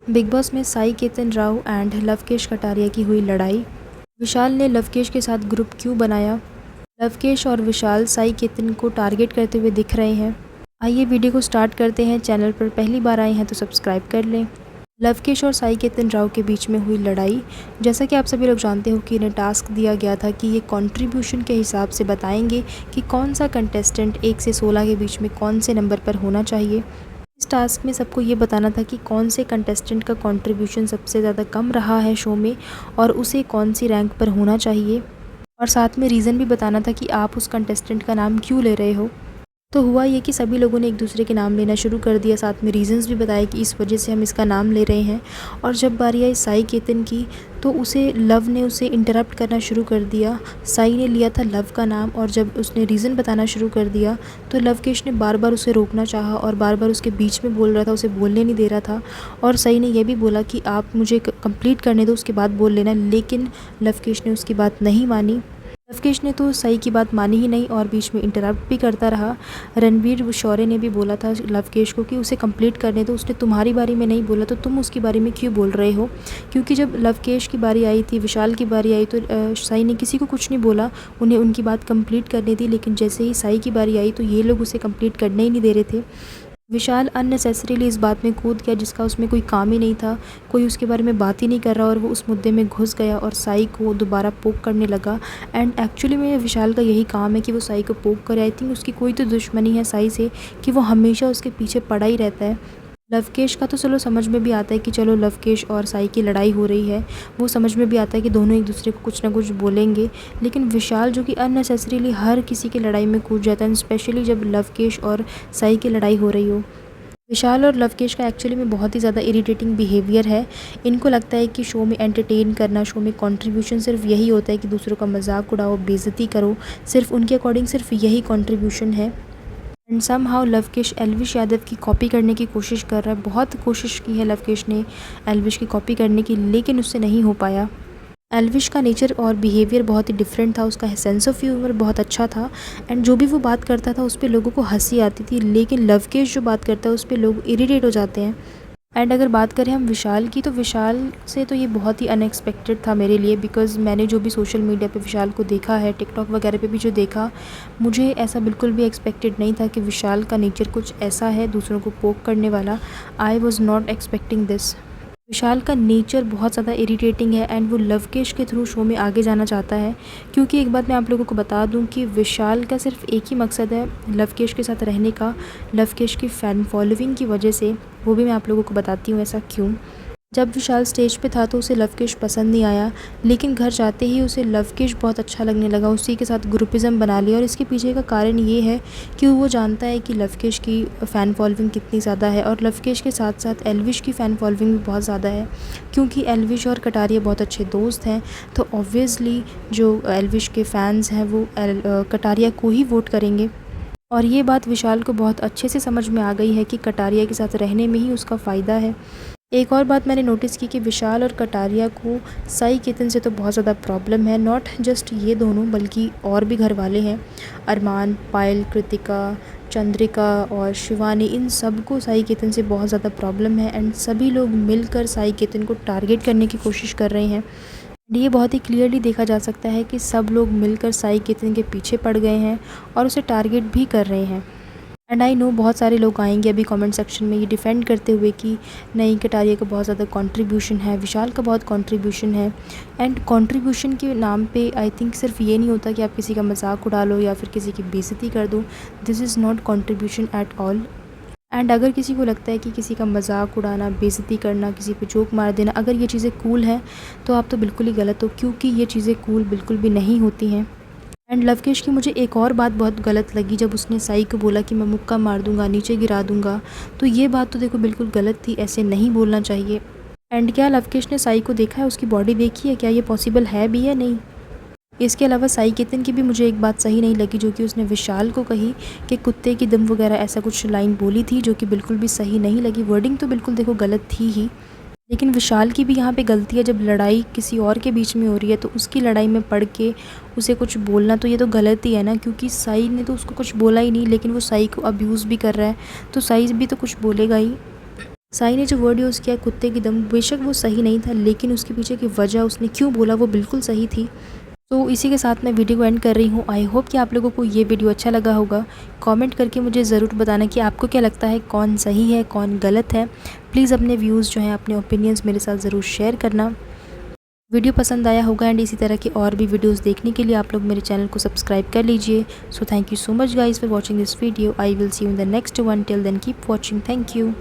Big boss में Sai Ketan Rao and Lavkesh Kataria की हुई लड़ाई। विशाल ने लवकेश के साथ ग्रुप क्यों बनाया? लवकेश और विशाल साई केतन को टारगेट करते हुए दिख रहे हैं। आइए वीडियो को स्टार्ट करते हैं। चैनल पर पहली बार आए हैं तो सब्सक्राइब कर लें। लवकेश और साई केतन राव के बीच में हुई लड़ाई। जैसा कि आप सभी लोग जानते हो कि इन्हें टास्क दिया गया था कि ये कंट्रीब्यूशन के हिसाब से बताएंगे कि कौन सा कंटेस्टेंट 1 से 16 के बीच में कौन से नंबर पर होना चाहिए। इस टास्क में सबको ये बताना था कि कौन से कंटेस्टेंट का कंट्रीब्यूशन सबसे ज़्यादा कम रहा है शो में और उसे कौन सी रैंक पर होना चाहिए, और साथ में रीज़न भी बताना था कि आप उस कंटेस्टेंट का नाम क्यों ले रहे हो। तो हुआ ये कि सभी लोगों ने एक दूसरे के नाम लेना शुरू कर दिया, साथ में रीज़न्स भी बताए कि इस वजह से हम इसका नाम ले रहे हैं। और जब बारी आई साई केतन की तो लव ने उसे इंटरप्ट करना शुरू कर दिया। साई ने लिया था लव का नाम और जब उसने रीज़न बताना शुरू कर दिया तो लवकेश ने बार बार उसे रोकना चाहा और बार बार उसके बीच में बोल रहा था, उसे बोलने नहीं दे रहा था। और साई ने यह भी बोला कि आप मुझे कंप्लीट करने दो, उसके बाद बोल लेना, लेकिन लवकेश ने उसकी बात नहीं मानी। लवकेश ने तो साई की बात मानी ही नहीं और बीच में इंटरप्ट भी करता रहा। रणवीर शौर्य ने भी बोला था लवकेश को कि उसे कंप्लीट करने दो, उसने तुम्हारी बारी में नहीं बोला तो तुम उसकी बारी में क्यों बोल रहे हो। क्योंकि जब लवकेश की बारी आई थी, विशाल की बारी आई तो साई ने किसी को कुछ नहीं बोला, उन्हें उनकी बात कंप्लीट करनी थी। लेकिन जैसे ही साई की बारी आई तो ये लोग उसे कंप्लीट करने ही नहीं दे रहे थे। विशाल अननेसेसरीली इस बात में कूद गया जिसका उसमें कोई काम ही नहीं था, कोई उसके बारे में बात ही नहीं कर रहा और वो उस मुद्दे में घुस गया और साई को दोबारा पोक करने लगा। एंड एक्चुअली में विशाल का यही काम है कि वो साई को पोक करे। आई थिंक उसकी कोई तो दुश्मनी है साई से कि वो हमेशा उसके पीछे पड़ा ही रहता है। लवकेश का तो चलो समझ में भी आता है कि चलो लवकेश और साई की लड़ाई हो रही है, वो समझ में भी आता है कि दोनों एक दूसरे को कुछ ना कुछ बोलेंगे। लेकिन विशाल जो कि अननेसेसरीली हर किसी की लड़ाई में कूद जाता है, स्पेशली जब लवकेश और साई की लड़ाई हो रही हो। विशाल और लवकेश का एक्चुअली में बहुत ही ज़्यादा इरिटेटिंग बिहेवियर है। इनको लगता है कि शो में एंटरटेन करना, शो में कंट्रीब्यूशन सिर्फ यही होता है कि दूसरों का मजाक उड़ाओ, बेइज्जती करो, सिर्फ उनके अकॉर्डिंग सिर्फ यही कंट्रीब्यूशन है। एंड समहाउ लवकेश एल्विश यादव की कॉपी करने की कोशिश कर रहा है। बहुत कोशिश की है लवकेश ने एल्विश की कॉपी करने की, लेकिन उससे नहीं हो पाया। एल्विश का नेचर और बिहेवियर बहुत ही डिफरेंट था, उसका सेंस ऑफ ह्यूमर बहुत अच्छा था एंड जो भी वो बात करता था उस पर लोगों को हंसी आती थी। लेकिन लवकेश जो बात करता है उस पर लोग इरिटेट हो जाते हैं। एंड अगर बात करें हम विशाल की, तो विशाल से तो ये बहुत ही अनएक्सपेक्टेड था मेरे लिए, बिकॉज़ मैंने जो भी सोशल मीडिया पे विशाल को देखा है, टिकटॉक वगैरह पे भी जो देखा, मुझे ऐसा बिल्कुल भी एक्सपेक्टेड नहीं था कि विशाल का नेचर कुछ ऐसा है, दूसरों को पोक करने वाला। I was not expecting this. Vishal का नेचर बहुत ज़्यादा इरिटेटिंग है एंड वो लवकेश के थ्रू शो में आगे जाना चाहता है। क्योंकि एक बात मैं आप लोगों को बता दूं कि विशाल का सिर्फ एक ही मकसद है लवकेश के साथ रहने का, लवकेश की फ़ैन फॉलोइंग की वजह से। वो भी मैं आप लोगों को बताती हूँ ऐसा क्यों। जब विशाल स्टेज पे था तो उसे लवकेश पसंद नहीं आया, लेकिन घर जाते ही उसे लवकेश बहुत अच्छा लगने लगा, उसी के साथ ग्रुपिज़म बना लिया। और इसके पीछे का कारण ये है कि वो जानता है कि लवकेश की फ़ैन फॉलोइंग कितनी ज़्यादा है और लवकेश के साथ साथ एल्विश की फ़ैन फॉलोइंग भी बहुत ज़्यादा है। क्योंकि एल्विश और कटारिया बहुत अच्छे दोस्त हैं, तो ऑब्वियसली जो एल्विश के फ़ैन्स हैं वो कटारिया को ही वोट करेंगे। और ये बात विशाल को बहुत अच्छे से समझ में आ गई है कि कटारिया के साथ रहने में ही उसका फ़ायदा है। एक और बात मैंने नोटिस की कि विशाल और कटारिया को साई केतन से तो बहुत ज़्यादा प्रॉब्लम है। नॉट जस्ट ये दोनों, बल्कि और भी घर वाले हैं, अरमान, पायल, कृतिका, चंद्रिका और शिवानी, इन सबको साई केतन से बहुत ज़्यादा प्रॉब्लम है। एंड सभी लोग मिलकर साई केतन को टारगेट करने की कोशिश कर रहे हैं। ये बहुत ही क्लियरली देखा जा सकता है कि सब लोग मिलकर साई केतन के पीछे पड़ गए हैं और उसे टारगेट भी कर रहे हैं। एंड आई नो बहुत सारे लोग आएंगे अभी कमेंट सेक्शन में ये डिफेंड करते हुए कि नहीं, कटारिया का बहुत ज़्यादा कंट्रीब्यूशन है, विशाल का बहुत कंट्रीब्यूशन है। एंड कंट्रीब्यूशन के नाम पे आई थिंक सिर्फ ये नहीं होता कि आप किसी का मजाक उड़ा लो या फिर किसी की बेइज्जती कर दो। This is not contribution at all. And अगर किसी को लगता है कि किसी का मजाक उड़ाना, बेइज्जती करना, किसी पे जोक मार देना, अगर ये चीज़ें कूल हैं तो आप तो बिल्कुल ही गलत हो, क्योंकि ये चीज़ें कूल बिल्कुल भी नहीं होती हैं। एंड लवकेश की मुझे एक और बात बहुत गलत लगी, जब उसने साई को बोला कि मैं मुक्का मार दूंगा, नीचे गिरा दूंगा। तो ये बात तो देखो बिल्कुल गलत थी, ऐसे नहीं बोलना चाहिए। एंड क्या लवकेश ने साई को देखा है, उसकी बॉडी देखी है, क्या ये पॉसिबल है भी या नहीं? इसके अलावा साई केतन की भी मुझे एक बात सही नहीं लगी, जो कि उसने विशाल को कही कि कुत्ते की दम वगैरह ऐसा कुछ लाइन बोली थी, जो कि बिल्कुल भी सही नहीं लगी। वर्डिंग तो बिल्कुल देखो गलत थी ही, लेकिन विशाल की भी यहाँ पे गलती है। जब लड़ाई किसी और के बीच में हो रही है तो उसकी लड़ाई में पड़ के उसे कुछ बोलना तो ये तो गलत ही है ना, क्योंकि साई ने तो उसको कुछ बोला ही नहीं, लेकिन वो साई को अब्यूज़ भी कर रहा है, तो साई भी तो कुछ बोलेगा ही। साई ने जो वर्ड यूज़ किया कुत्ते की दम, बेशक वो सही नहीं था, लेकिन उसके पीछे की वजह उसने क्यों बोला वो बिल्कुल सही थी। तो इसी के साथ मैं वीडियो को एंड कर रही हूँ। आई होप कि आप लोगों को ये वीडियो अच्छा लगा होगा। कमेंट करके मुझे ज़रूर बताना कि आपको क्या लगता है, कौन सही है कौन गलत है। प्लीज़ अपने व्यूज़ जो हैं, अपने ओपिनियंस मेरे साथ ज़रूर शेयर करना। वीडियो पसंद आया होगा एंड इसी तरह के और भी वीडियोस देखने के लिए आप लोग मेरे चैनल को सब्सक्राइब कर लीजिए। So thank you so much guys for watching this video. I will see you in the next one. Till then keep watching. Thank you.